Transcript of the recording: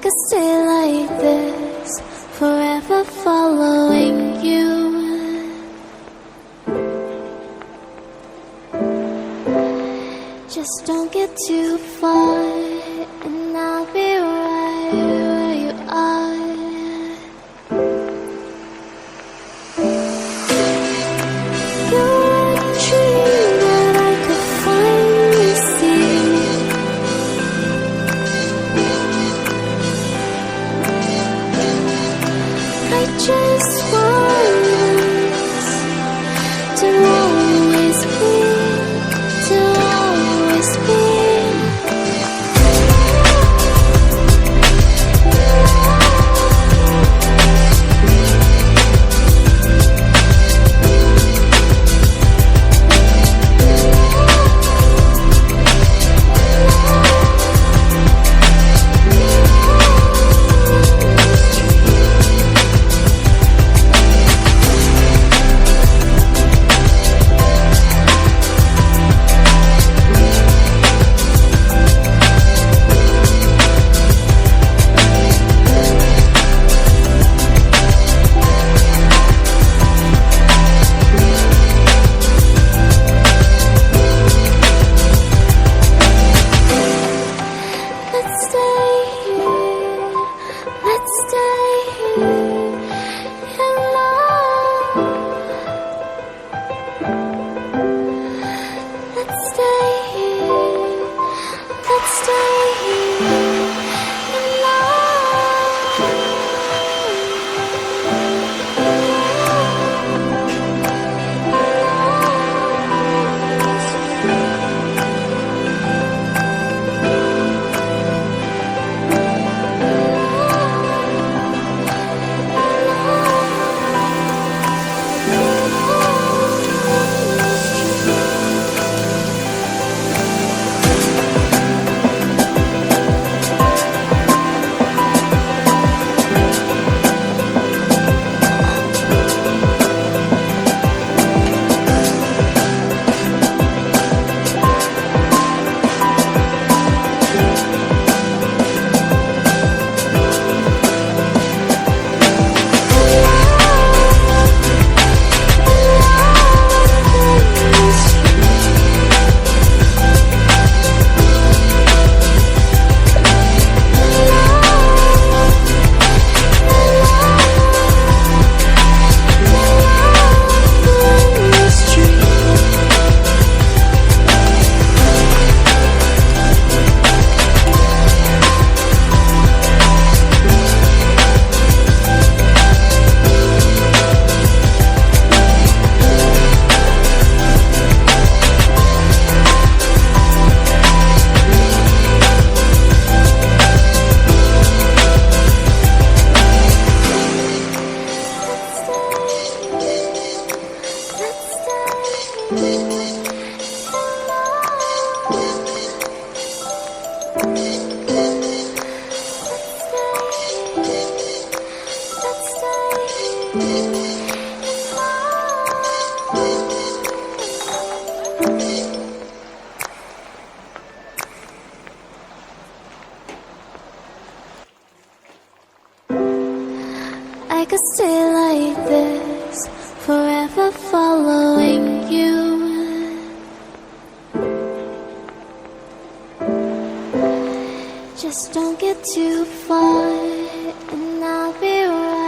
could stay like this, forever following you. Just don't get too far, and I'll be right where you are. You're a dream that I could finally see. I just want us to always be, to always be. I could stay like this, forever following you. Just don't get too far, and I'll be right.